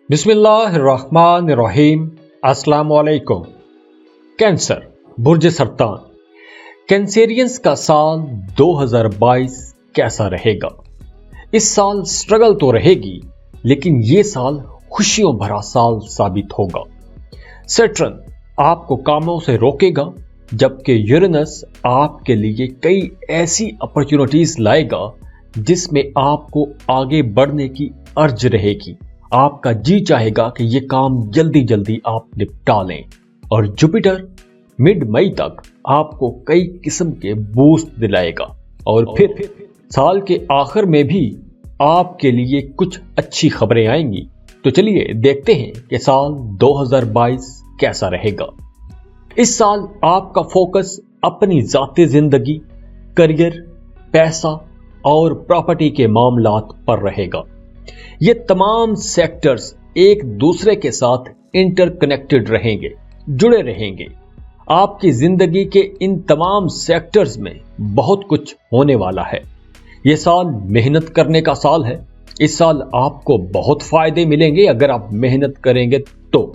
बिस्मिल्लाहिर्रहमानिर्रहीम। अस्सलाम वालेकुम। कैंसर, बुर्ज सरतान, कैंसेरियंस का साल 2022 कैसा रहेगा? इस साल स्ट्रगल तो रहेगी, लेकिन ये साल खुशियों भरा साल साबित होगा। सैटर्न आपको कामों से रोकेगा, जबकि यूरेनस आपके लिए कई ऐसी अपॉर्चुनिटीज लाएगा जिसमें आपको आगे बढ़ने की अर्ज रहेगी। आपका जी चाहेगा कि ये काम जल्दी जल्दी आप निपटा लें। और जुपिटर मिड मई तक आपको कई किस्म के बूस्ट दिलाएगा और फिर साल के आखिर में भी आपके लिए कुछ अच्छी खबरें आएंगी। तो चलिए देखते हैं कि साल 2022 कैसा रहेगा। इस साल आपका फोकस अपनी जाती जिंदगी, करियर, पैसा और प्रॉपर्टी के मामलात पर रहेगा। ये तमाम सेक्टर्स एक दूसरे के साथ इंटरकनेक्टेड रहेंगे, जुड़े रहेंगे। आपकी जिंदगी के इन तमाम सेक्टर्स में बहुत कुछ होने वाला है। ये साल मेहनत करने का साल है। इस साल आपको बहुत फायदे मिलेंगे अगर आप मेहनत करेंगे तो।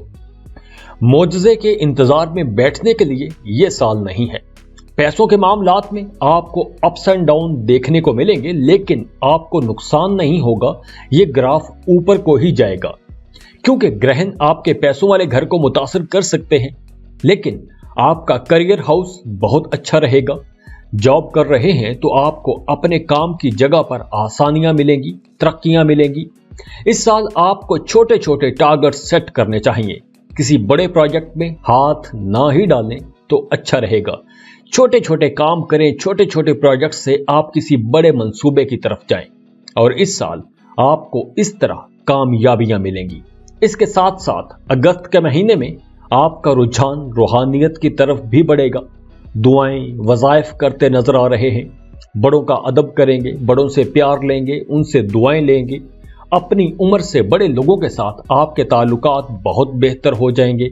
मोजज़े के इंतजार में बैठने के लिए ये साल नहीं है। पैसों के मामलात में आपको अप्स एंड डाउन देखने को मिलेंगे, लेकिन आपको नुकसान नहीं होगा। ये ग्राफ ऊपर को ही जाएगा, क्योंकि ग्रहण आपके पैसों वाले घर को मुतासिर कर सकते हैं। लेकिन आपका करियर हाउस बहुत अच्छा रहेगा। जॉब कर रहे हैं तो आपको अपने काम की जगह पर आसानियां मिलेंगी, तरक्कियां मिलेंगी। इस साल आपको छोटे छोटे टारगेट सेट करने चाहिए। किसी बड़े प्रोजेक्ट में हाथ ना ही डालें तो अच्छा रहेगा। छोटे छोटे काम करें, छोटे छोटे प्रोजेक्ट से आप किसी बड़े मंसूबे की तरफ जाएं और इस साल आपको इस तरह कामयाबियां मिलेंगी। इसके साथ साथ अगस्त के महीने में आपका रुझान रूहानियत की तरफ भी बढ़ेगा। दुआएं, वज़ाइफ करते नजर आ रहे हैं। बड़ों का अदब करेंगे, बड़ों से प्यार लेंगे, उनसे दुआएं लेंगे। अपनी उम्र से बड़े लोगों के साथ आपके ताल्लुकात बहुत बेहतर हो जाएंगे।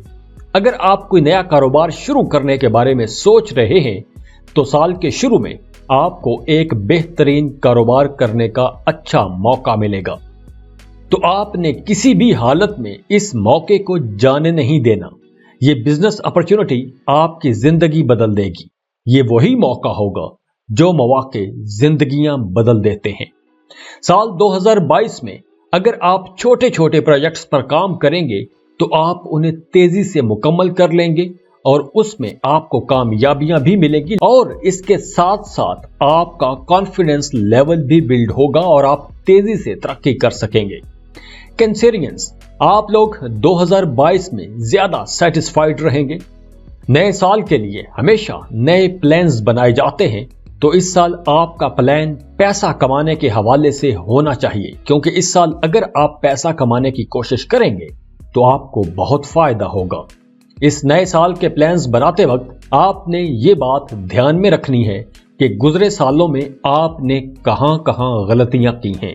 अगर आप कोई नया कारोबार शुरू करने के बारे में सोच रहे हैं तो साल के शुरू में आपको एक बेहतरीन कारोबार करने का अच्छा मौका मिलेगा। तो आपने किसी भी हालत में इस मौके को जाने नहीं देना। ये बिजनेस अपॉर्चुनिटी आपकी जिंदगी बदल देगी। ये वही मौका होगा जो मौके जिंदगियां बदल देते हैं। साल 2022 में अगर आप छोटे छोटे प्रोजेक्ट्स पर काम करेंगे तो आप उन्हें तेजी से मुकम्मल कर लेंगे और उसमें आपको कामयाबियां भी मिलेंगी। और इसके साथ साथ आपका कॉन्फिडेंस लेवल भी बिल्ड होगा और आप तेजी से तरक्की कर सकेंगे। कैंसेरियंस, आप लोग 2022 में ज्यादा सेटिस्फाइड रहेंगे। नए साल के लिए हमेशा नए प्लान्स बनाए जाते हैं, तो इस साल आपका प्लान पैसा कमाने के हवाले से होना चाहिए, क्योंकि इस साल अगर आप पैसा कमाने की कोशिश करेंगे तो आपको बहुत फायदा होगा। इस नए साल के प्लान्स बनाते वक्त आपने ये बात ध्यान में रखनी है कि गुजरे सालों में आपने कहां कहां गलतियां की हैं,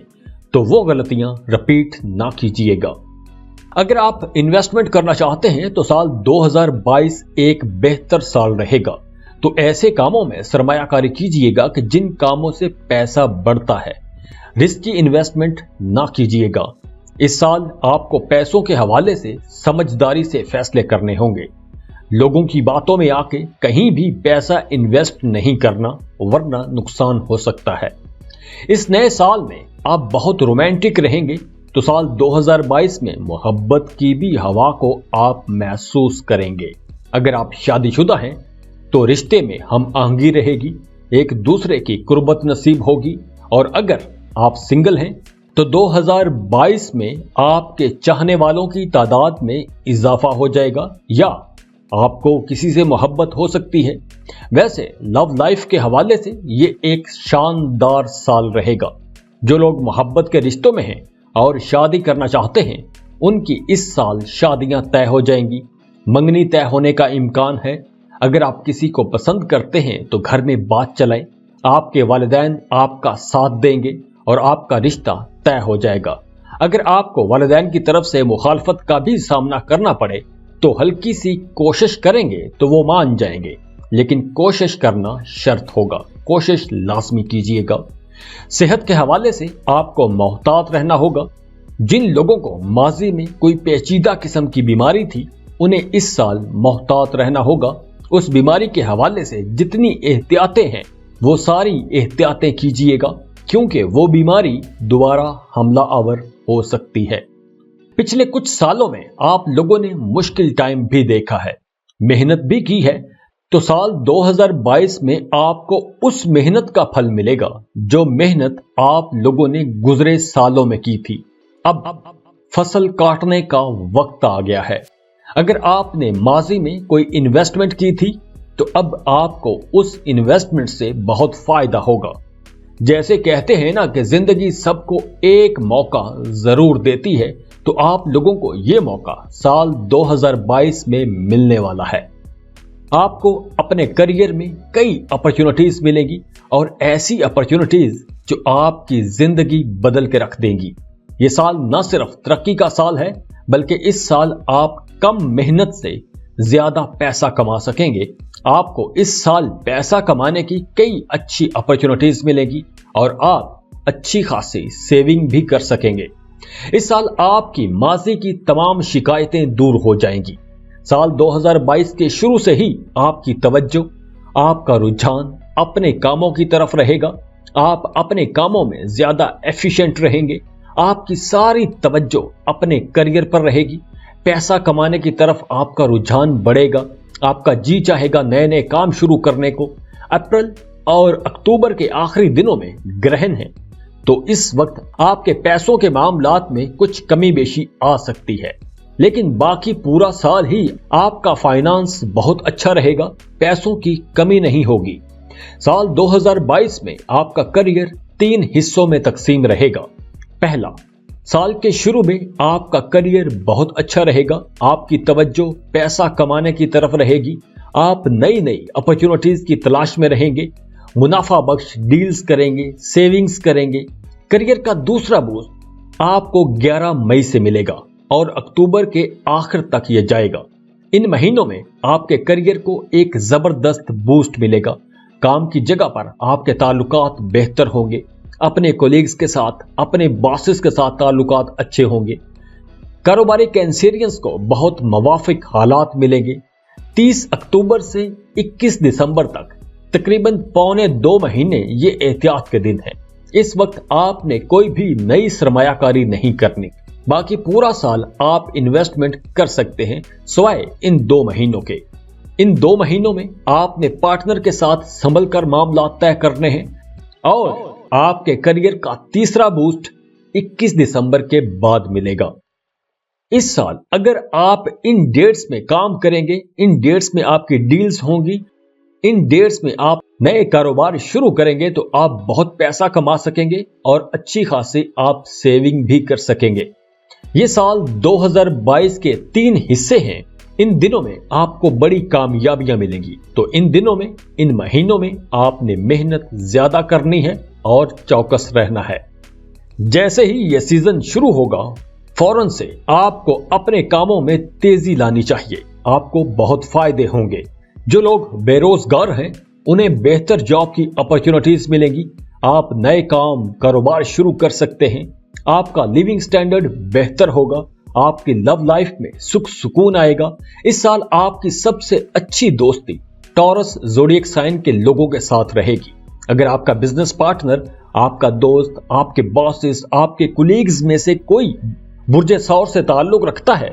तो वो गलतियां रिपीट ना कीजिएगा। अगर आप इन्वेस्टमेंट करना चाहते हैं तो साल 2022 एक बेहतर साल रहेगा। तो ऐसे कामों में सरमायाकारी कीजिएगा कि जिन कामों से पैसा बढ़ता है। रिस्की इन्वेस्टमेंट ना कीजिएगा। इस साल आपको पैसों के हवाले से समझदारी से फैसले करने होंगे। लोगों की बातों में आके कहीं भी पैसा इन्वेस्ट नहीं करना, वरना नुकसान हो सकता है। इस नए साल में आप बहुत रोमांटिक रहेंगे, तो साल 2022 में मोहब्बत की भी हवा को आप महसूस करेंगे। अगर आप शादीशुदा हैं तो रिश्ते में हम आहंगी रहेगी, एक दूसरे की कुर्बत नसीब होगी। और अगर आप सिंगल हैं तो 2022 में आपके चाहने वालों की तादाद में इजाफा हो जाएगा या आपको किसी से मोहब्बत हो सकती है। वैसे लव लाइफ के हवाले से ये एक शानदार साल रहेगा। जो लोग मोहब्बत के रिश्तों में हैं और शादी करना चाहते हैं, उनकी इस साल शादियां तय हो जाएंगी। मंगनी तय होने का इम्कान है। अगर आप किसी को पसंद करते हैं तो घर में बात चलाएं। आपके वालिदैन आपका साथ देंगे और आपका रिश्ता तय हो जाएगा। अगर आपको वालिदैन की तरफ से मुखालफत का भी सामना करना पड़े तो हल्की सी कोशिश करेंगे तो वो मान जाएंगे, लेकिन कोशिश करना शर्त होगा। कोशिश लाजमी कीजिएगा। सेहत के हवाले से आपको मोहतात रहना होगा। जिन लोगों को माजी में कोई पेचीदा किस्म की बीमारी थी, उन्हें इस साल मोहतात रहना होगा। उस बीमारी के हवाले से जितनी एहतियातें हैं वो सारी एहतियातें कीजिएगा, क्योंकि वो बीमारी दोबारा हमला आवर हो सकती है। पिछले कुछ सालों में आप लोगों ने मुश्किल टाइम भी देखा है, मेहनत भी की है, तो साल 2022 में आपको उस मेहनत का फल मिलेगा जो मेहनत आप लोगों ने गुजरे सालों में की थी। अब फसल काटने का वक्त आ गया है। अगर आपने माजी में कोई इन्वेस्टमेंट की थी तो अब आपको उस इन्वेस्टमेंट से बहुत फायदा होगा। जैसे कहते हैं ना कि जिंदगी सबको एक मौका जरूर देती है, तो आप लोगों को यह मौका साल 2022 में मिलने वाला है। आपको अपने करियर में कई अपॉर्चुनिटीज मिलेंगी और ऐसी अपॉर्चुनिटीज जो आपकी जिंदगी बदल के रख देंगी। ये साल न सिर्फ तरक्की का साल है, बल्कि इस साल आप कम मेहनत से ज्यादा पैसा कमा सकेंगे। आपको इस साल पैसा कमाने की कई अच्छी अपॉर्चुनिटीज मिलेगी और आप अच्छी खासी सेविंग भी कर सकेंगे। इस साल आपकी माजी की तमाम शिकायतें दूर हो जाएंगी। साल 2022 के शुरू से ही आपकी तवज्जो, आपका रुझान अपने कामों की तरफ रहेगा। आप अपने कामों में ज्यादा एफिशिएंट रहेंगे। आपकी सारी तवज्जो अपने करियर पर रहेगी। पैसा कमाने की तरफ आपका रुझान बढ़ेगा। आपका जी चाहेगा नए नए काम शुरू करने को। अप्रैल और अक्टूबर के आखिरी दिनों में ग्रहण है, तो इस वक्त आपके पैसों के मामलात में कुछ कमी बेशी आ सकती है, लेकिन बाकी पूरा साल ही आपका फाइनेंस बहुत अच्छा रहेगा। पैसों की कमी नहीं होगी। साल 2022 में आपका करियर 3 हिस्सों में तकसीम रहेगा। पहला, साल के शुरू में आपका करियर बहुत अच्छा रहेगा। आपकी तवज्जो पैसा कमाने की तरफ रहेगी। आप नई नई अपॉर्चुनिटीज की तलाश में रहेंगे, मुनाफा बख्श डील्स करेंगे, सेविंग्स करेंगे। करियर का दूसरा बूस्ट आपको 11 मई से मिलेगा और अक्टूबर के आखिर तक यह जाएगा। इन महीनों में आपके करियर को एक जबरदस्त बूस्ट मिलेगा। काम की जगह पर आपके ताल्लुकात बेहतर होंगे। अपने कोलीग्स के साथ, अपने बॉसेस के साथ ताल्लुकात अच्छे होंगे। कारोबारी कैंसेरियंस को बहुत मुवाफिक हालात मिलेंगे। 30 अक्टूबर से 21 दिसंबर तक तकरीबन पौने 2 महीने ये एहतियात के दिन हैं। इस वक्त आपने कोई भी नई सरमायाकारी नहीं करनी। बाकी पूरा साल आप इन्वेस्टमेंट कर सकते हैं, सिवाय इन 2 महीनों के। इन 2 महीनों में आपने पार्टनर के साथ संभल कर मामला तय करने हैं और आपके करियर का तीसरा बूस्ट 21 दिसंबर के बाद मिलेगा। इस साल अगर आप इन डेट्स में काम करेंगे, इन डेट्स में आपकी डील्स होंगी, इन डेट्स में आप नए कारोबार शुरू करेंगे, तो आप बहुत पैसा कमा सकेंगे और अच्छी खासी आप सेविंग भी कर सकेंगे। ये साल 2022 के 3 हिस्से हैं। इन दिनों में आपको बड़ी कामयाबियां मिलेंगी, तो इन दिनों में, इन महीनों में आपने मेहनत ज्यादा करनी है और चौकस रहना है। जैसे ही यह सीजन शुरू होगा, फौरन से आपको अपने कामों में तेजी लानी चाहिए। आपको बहुत फायदे होंगे। जो लोग बेरोजगार हैं, उन्हें बेहतर जॉब की अपॉर्चुनिटीज मिलेंगी। आप नए काम, कारोबार शुरू कर सकते हैं। आपका लिविंग स्टैंडर्ड बेहतर होगा। आपकी लव लाइफ में सुख सुकून आएगा। इस साल आपकी सबसे अच्छी दोस्ती टॉरस ज़ोडिएक साइन के लोगों के साथ रहेगी। अगर आपका बिजनेस पार्टनर, आपका दोस्त, आपके बॉसेस, आपके कुलीग्स में से कोई बुर्जे सौर से ताल्लुक रखता है,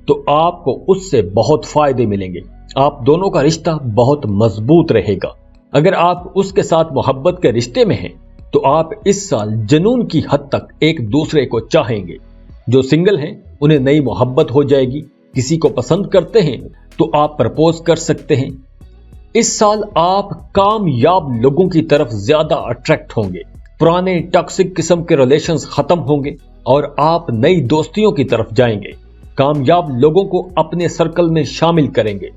तो आपको उससे बहुत फायदे मिलेंगे। आप दोनों का रिश्ता बहुत मजबूत रहेगा। अगर आप उसके साथ मोहब्बत के रिश्ते में हैं, तो आप इस साल जुनून की हद तक एक दूसरे को चाहेंगे। जो सिंगल हैं, उन्हें नई मोहब्बत हो जाएगी। किसी को पसंद करते हैं तो आप प्रपोज कर सकते हैं। इस साल आप कामयाब लोगों की तरफ ज्यादा अट्रैक्ट होंगे। पुराने टॉक्सिक किस्म के रिलेशंस खत्म होंगे और आप नई दोस्तियों की तरफ जाएंगे। कामयाब लोगों को अपने सर्कल में शामिल करेंगे।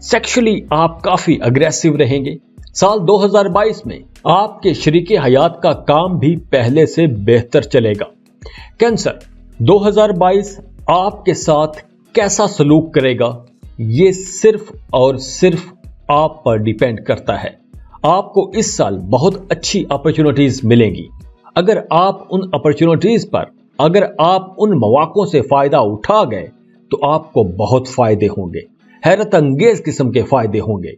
सेक्सुअली आप काफी अग्रेसिव रहेंगे। साल 2022 में आपके शरीके हयात का काम भी पहले से बेहतर चलेगा। कैंसर, 2022 आपके साथ कैसा सलूक करेगा, ये सिर्फ और सिर्फ आप पर डिपेंड करता है। आपको इस साल बहुत अच्छी अपॉर्चुनिटीज मिलेंगी। अगर आप उन अपॉर्चुनिटीज पर اگر آپ ان مواقع سے فائدہ اٹھا گئے تو آپ کو بہت فائدے ہوں گے، حیرت انگیز قسم کے فائدے ہوں گے۔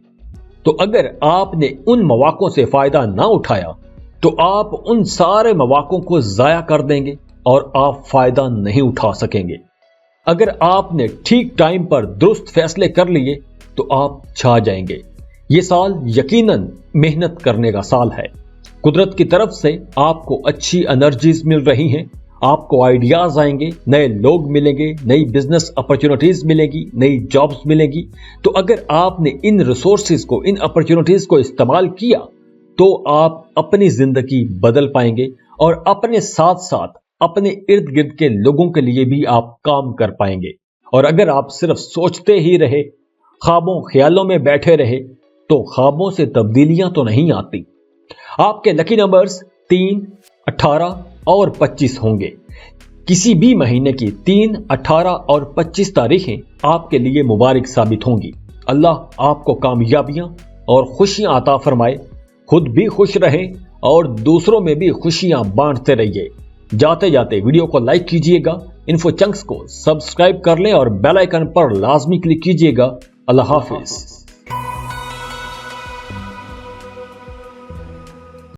تو اگر آپ نے ان مواقع سے فائدہ نہ اٹھایا تو آپ ان سارے مواقع کو ضائع کر دیں گے اور آپ فائدہ نہیں اٹھا سکیں گے۔ اگر آپ نے ٹھیک ٹائم پر درست فیصلے کر لیے تو آپ چھا جائیں گے۔ یہ سال یقیناً محنت کرنے کا سال ہے۔ قدرت کی طرف سے آپ کو اچھی انرجیز مل رہی ہیں، آپ کو آئیڈیاز آئیں گے، نئے لوگ ملیں گے، نئی بزنس اپرچونٹیز ملے گی، نئی جابز ملیں گی۔ تو اگر آپ نے ان ریسورسز کو، ان اپرچونٹیز کو استعمال کیا تو آپ اپنی زندگی بدل پائیں گے اور اپنے ساتھ ساتھ اپنے ارد گرد کے لوگوں کے لیے بھی آپ کام کر پائیں گے۔ اور اگر آپ صرف سوچتے ہی رہے، خوابوں خیالوں میں بیٹھے رہے، تو خوابوں سے تبدیلیاں تو نہیں آتی۔ آپ کے لکی نمبرز 3، 18 اور 25 ہوں گے۔ کسی بھی مہینے کی 3، 18 اور 25 تاریخیں آپ کے لیے مبارک ثابت ہوں گی۔ اللہ آپ کو کامیابیاں اور خوشیاں عطا فرمائے، خود بھی خوش رہیں اور دوسروں میں بھی خوشیاں بانٹتے رہیے۔ جاتے جاتے ویڈیو کو لائک کیجئے گا، انفو چنکس کو سبسکرائب کر لیں اور بیل آئیکن پر لازمی کلک کیجئے گا۔ اللہ حافظ۔